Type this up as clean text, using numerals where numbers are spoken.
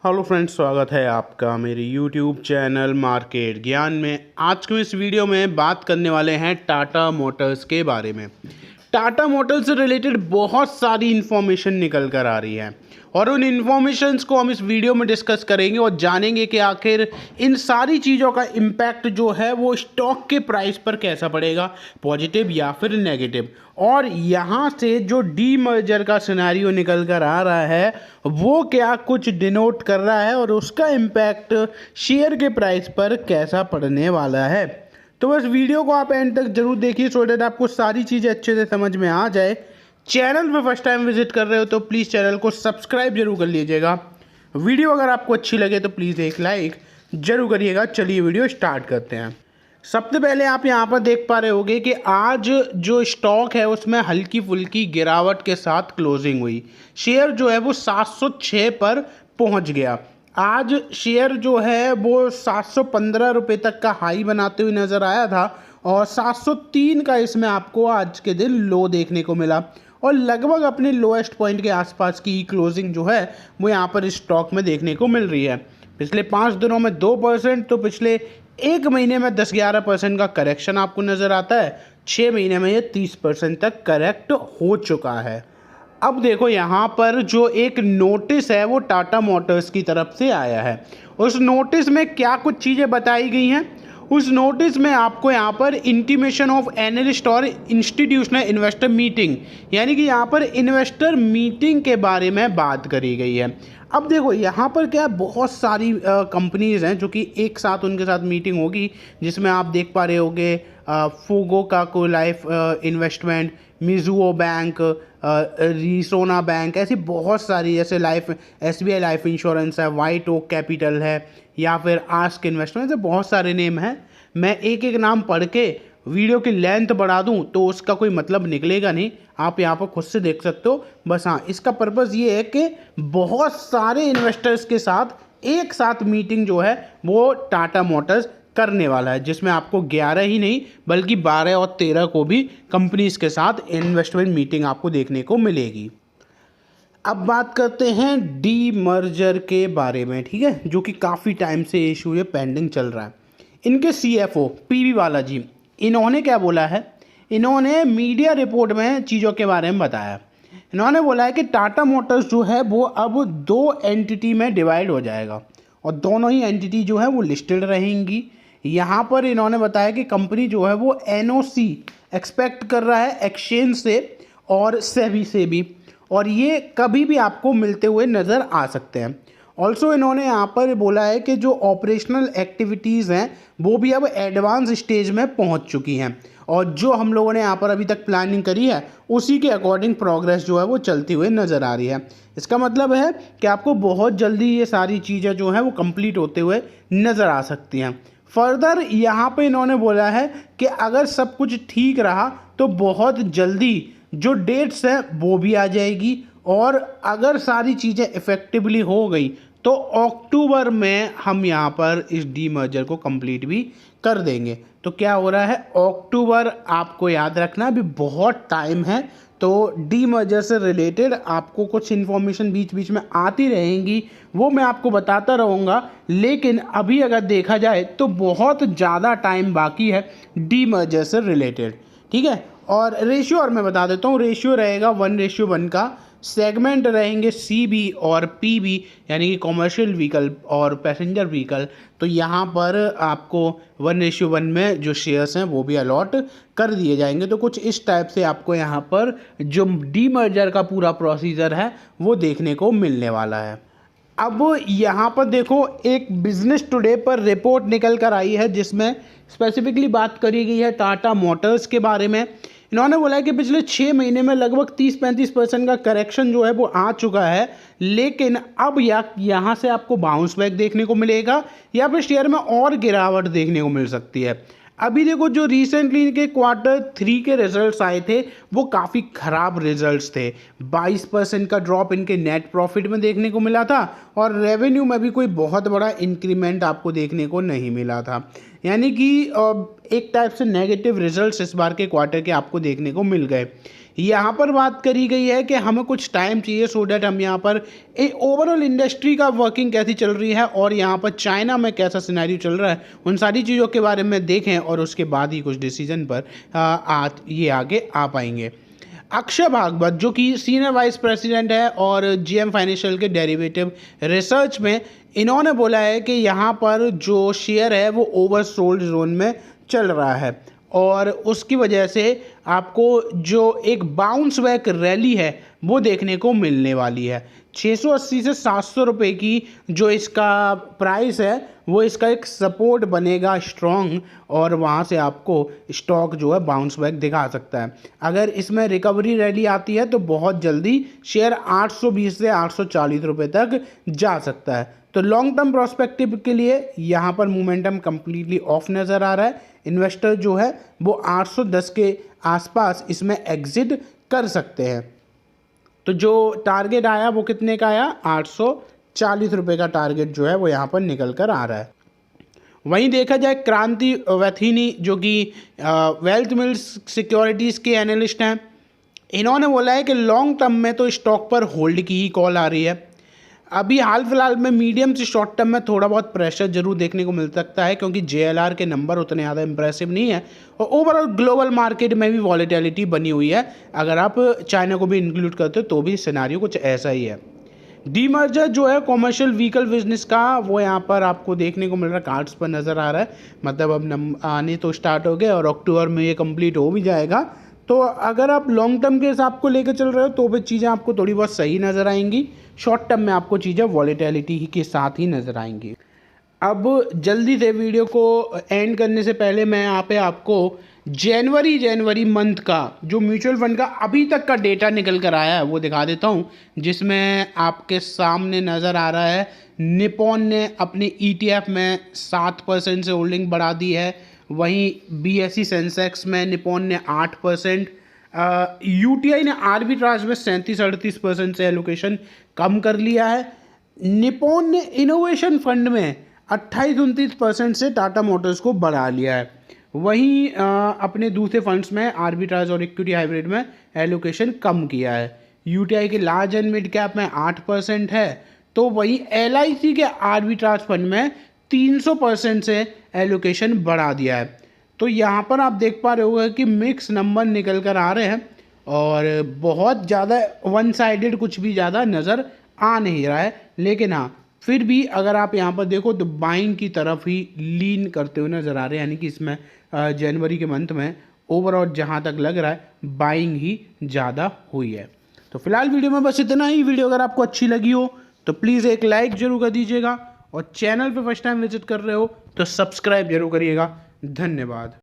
Hello friends, स्वागत है आपका मेरे यूट्यूब चैनल मार्केट ज्ञान में। आज के इस वीडियो में बात करने वाले हैं टाटा मोटर्स के बारे में। टाटा मोटर्स से रिलेटेड बहुत सारी इन्फॉर्मेशन निकल कर आ रही है और उन इन्फॉर्मेशंस को हम इस वीडियो में डिस्कस करेंगे और जानेंगे कि आखिर इन सारी चीज़ों का इम्पैक्ट जो है वो स्टॉक के प्राइस पर कैसा पड़ेगा, पॉजिटिव या फिर नेगेटिव। और यहाँ से जो डी मर्जर का सिनेरियो निकल कर आ रहा है वो क्या कुछ डिनोट कर रहा है और उसका इम्पैक्ट शेयर के प्राइस पर कैसा पड़ने वाला है। तो बस वीडियो को आप एंड तक जरूर देखिए सो दैट आपको सारी चीज़ें अच्छे से समझ में आ जाए। चैनल पे फर्स्ट टाइम विजिट कर रहे हो तो प्लीज़ चैनल को सब्सक्राइब जरूर कर लीजिएगा। वीडियो अगर आपको अच्छी लगे तो प्लीज़ एक लाइक जरूर करिएगा। चलिए वीडियो स्टार्ट करते हैं। सबसे पहले आप यहाँ पर देख पा रहे होंगे कि आज जो स्टॉक है उसमें हल्की फुल्की गिरावट के साथ क्लोजिंग हुई। शेयर जो है वो 706 पर पहुँच गया। आज शेयर जो है वो 715 रुपये तक का हाई बनाते हुए नज़र आया था और 703 का इसमें आपको आज के दिन लो देखने को मिला और लगभग अपने लोएस्ट पॉइंट के आसपास की क्लोजिंग जो है वो यहाँ पर स्टॉक में देखने को मिल रही है। पिछले 5 दिनों में 2%, तो पिछले 1 महीने में 10-11% का करेक्शन आपको नज़र आता है। 6 महीने में ये 30% तक करेक्ट हो चुका है। अब देखो यहाँ पर जो एक नोटिस है वो टाटा मोटर्स की तरफ से आया है। उस नोटिस में क्या कुछ चीज़ें बताई गई हैं, उस नोटिस में आपको यहाँ पर इंटीमेशन ऑफ एनालिस्ट और इंस्टीट्यूशनल इन्वेस्टर मीटिंग, यानी कि यहाँ पर इन्वेस्टर मीटिंग के बारे में बात करी गई है। अब देखो यहाँ पर क्या बहुत सारी कंपनीज़ हैं जो कि एक साथ उनके साथ मीटिंग होगी, जिसमें आप देख पा रहे होगे फूगो का को लाइफ इन्वेस्टमेंट, मिजुओ बैंक, रिसोना बैंक, ऐसी बहुत सारी, जैसे लाइफ SBI लाइफ इंश्योरेंस है, वाइट ओक कैपिटल है या फिर आस्क इन्वेस्टमेंट, ऐसे बहुत सारे नेम हैं। मैं एक एक नाम पढ़ के वीडियो की लेंथ बढ़ा दूं तो उसका कोई मतलब निकलेगा नहीं, आप यहाँ पर खुद से देख सकते हो। बस हाँ, इसका पर्पज़ ये है कि बहुत सारे इन्वेस्टर्स के साथ एक साथ मीटिंग जो है वो टाटा मोटर्स करने वाला है, जिसमें आपको 11 ही नहीं बल्कि 12 और 13 को भी कंपनीज के साथ इन्वेस्टमेंट मीटिंग आपको देखने को मिलेगी। अब बात करते हैं डी मर्जर के बारे में, ठीक है, जो कि काफ़ी टाइम से इशू ये पेंडिंग चल रहा है। इनके CFO PV बालाजी, इन्होंने क्या बोला है, इन्होंने मीडिया रिपोर्ट में चीज़ों के बारे में बताया। इन्होंने बोला है कि टाटा मोटर्स जो है वो अब 2 एंटिटी में डिवाइड हो जाएगा और दोनों ही एंटिटी जो है वो लिस्टेड रहेंगी। यहाँ पर इन्होंने बताया कि कंपनी जो है वो NOC एक्सपेक्ट कर रहा है एक्सचेंज से और सेबी से भी, और ये कभी भी आपको मिलते हुए नज़र आ सकते हैं। ऑल्सो इन्होंने यहाँ पर बोला है कि जो ऑपरेशनल एक्टिविटीज़ हैं वो भी अब एडवांस स्टेज में पहुँच चुकी हैं और जो हम लोगों ने यहाँ पर अभी तक प्लानिंग करी है उसी के अकॉर्डिंग प्रोग्रेस जो है वो चलती हुई नज़र आ रही है। इसका मतलब है कि आपको बहुत जल्दी ये सारी चीज़ें जो हैं वो कंप्लीट होते हुए नज़र आ सकती हैं। फर्दर यहाँ पे इन्होंने बोला है कि अगर सब कुछ ठीक रहा तो बहुत जल्दी जो डेट्स हैं वो भी आ जाएगी और अगर सारी चीज़ें इफ़ेक्टिवली हो गई तो अक्टूबर में हम यहाँ पर इस डी मर्जर को कंप्लीट भी कर देंगे। तो क्या हो रहा है, अक्टूबर आपको याद रखना, अभी बहुत टाइम है। तो डी मर्जर से रिलेटेड आपको कुछ इन्फॉर्मेशन बीच बीच में आती रहेंगी, वो मैं आपको बताता रहूँगा। लेकिन अभी अगर देखा जाए तो बहुत ज़्यादा टाइम बाकी है डी मर्जर से रिलेटेड, ठीक है। और रेशियो और मैं बता देता हूँ, रेशियो रहेगा 1:1 का। सेगमेंट रहेंगे CB और PB, यानी कि कॉमर्शियल व्हीकल और पैसेंजर व्हीकल। तो यहाँ पर आपको 1:1 में जो शेयर्स हैं वो भी अलॉट कर दिए जाएंगे। तो कुछ इस टाइप से आपको यहाँ पर जो डी मर्जर का पूरा प्रोसीजर है वो देखने को मिलने वाला है। अब यहाँ पर देखो, एक बिजनेस टुडे पर रिपोर्ट निकल कर आई है जिसमें स्पेसिफिकली बात करी गई है टाटा मोटर्स के बारे में। इन्होंने बोला है कि पिछले 6 महीने में लगभग 30-35% का करेक्शन जो है वो आ चुका है, लेकिन अब यहाँ से आपको बाउंस बैक देखने को मिलेगा या फिर शेयर में और गिरावट देखने को मिल सकती है। अभी देखो, जो रिसेंटली इनके Q3 के रिजल्ट्स आए थे वो काफ़ी ख़राब रिजल्ट्स थे। 22% का ड्रॉप इनके नेट प्रॉफिट में देखने को मिला था और रेवेन्यू में भी कोई बहुत बड़ा इंक्रीमेंट आपको देखने को नहीं मिला था। यानी कि एक टाइप से नेगेटिव रिजल्ट्स इस बार के क्वार्टर के आपको देखने को मिल गए। यहाँ पर बात करी गई है कि हमें कुछ टाइम चाहिए सो डैट हम यहाँ पर ओवरऑल इंडस्ट्री का वर्किंग कैसी चल रही है और यहाँ पर चाइना में कैसा सिनेरियो चल रहा है, उन सारी चीज़ों के बारे में देखें और उसके बाद ही कुछ डिसीजन पर ये आगे आ पाएंगे। अक्षय भागवत जो कि सीनियर वाइस प्रेसिडेंट है और जीएम फाइनेंशियल के डेरिवेटिव रिसर्च में, इन्होंने बोला है कि यहाँ पर जो शेयर है वो ओवरसोल्ड जोन में चल रहा है और उसकी वजह से आपको जो एक बाउंस बैक रैली है वो देखने को मिलने वाली है। 680 से 700 रुपये की जो इसका प्राइस है वो इसका एक सपोर्ट बनेगा स्ट्रॉन्ग और वहाँ से आपको स्टॉक जो है बाउंस बैक दिखा सकता है। अगर इसमें रिकवरी रैली आती है तो बहुत जल्दी शेयर 820 से 840 रुपये तक जा सकता है। तो लॉन्ग टर्म प्रोस्पेक्टिव के लिए यहाँ पर मोमेंटम कम्प्लीटली ऑफ नज़र आ रहा है। इन्वेस्टर जो है वो 810 के आसपास इसमें एग्जिट कर सकते हैं। तो जो टारगेट आया वो कितने का आया, 840 रुपये का टारगेट जो है वो यहाँ पर निकल कर आ रहा है। वहीं देखा जाए क्रांति वैथिनी जो कि वेल्थ मिल्स सिक्योरिटीज़ के एनालिस्ट हैं, इन्होंने बोला है कि लॉन्ग टर्म में तो स्टॉक पर होल्ड की ही कॉल आ रही है। अभी हाल फिलहाल में मीडियम से शॉर्ट टर्म में थोड़ा बहुत प्रेशर जरूर देखने को मिल सकता है क्योंकि JLR के नंबर उतने ज़्यादा इंप्रेसिव नहीं है और ओवरऑल ग्लोबल मार्केट में भी वॉलेटिलिटी बनी हुई है। अगर आप चाइना को भी इंक्लूड करते हो तो भी सिनारियो कुछ ऐसा ही है। डीमर्जर जो है कॉमर्शियल व्हीकल बिजनेस का वो यहाँ पर आपको देखने को मिल रहा है, कार्ड्स पर नज़र आ रहा है। मतलब अब आने तो स्टार्ट हो गए और अक्टूबर में ये कंप्लीट हो भी जाएगा। तो अगर आप लॉन्ग टर्म के हिसाब को लेकर चल रहे हो तो भी चीज़ें आपको थोड़ी बहुत सही नज़र आएंगी। शॉर्ट टर्म में आपको चीज़ें वॉलेटिलिटी के साथ ही नज़र आएंगी। अब जल्दी से वीडियो को एंड करने से पहले मैं यहाँ पे आपको जनवरी मंथ का जो म्यूचुअल फंड का अभी तक का डेटा निकल कर आया है वो दिखा देता हूँ, जिसमें आपके सामने नज़र आ रहा है निपॉन ने अपने ETF में 7% से होल्डिंग बढ़ा दी है। वहीं BSE सेंसेक्स में निपॉन ने 8%, UTI ने आर्बिट्राज में 37-38% से एलोकेशन कम कर लिया है। निपॉन ने इनोवेशन फंड में 28-29% से टाटा मोटर्स को बढ़ा लिया है। वहीं अपने दूसरे फंड्स में आर्बिट्राज और इक्विटी हाइब्रिड में एलोकेशन कम किया है। UTI के लार्ज एंड मिड कैप में 8% है, तो वहीं LIC के आर्बिट्राज फंड में 300% से एलोकेशन बढ़ा दिया है। तो यहाँ पर आप देख पा रहे होगा कि मिक्स नंबर निकल कर आ रहे हैं और बहुत ज़्यादा वन साइडेड कुछ भी ज़्यादा नज़र आ नहीं रहा है। लेकिन हाँ, फिर भी अगर आप यहाँ पर देखो तो बाइंग की तरफ ही लीन करते हुए नज़र आ रहे हैं, यानी कि इसमें जनवरी के मंथ में ओवरऑल जहाँ तक लग रहा है बाइंग ही ज़्यादा हुई है। तो फिलहाल वीडियो में बस इतना ही। वीडियो अगर आपको अच्छी लगी हो तो प्लीज़ एक लाइक ज़रूर कर दीजिएगा और चैनल पे फर्स्ट टाइम विजिट कर रहे हो तो सब्सक्राइब जरूर करिएगा। धन्यवाद।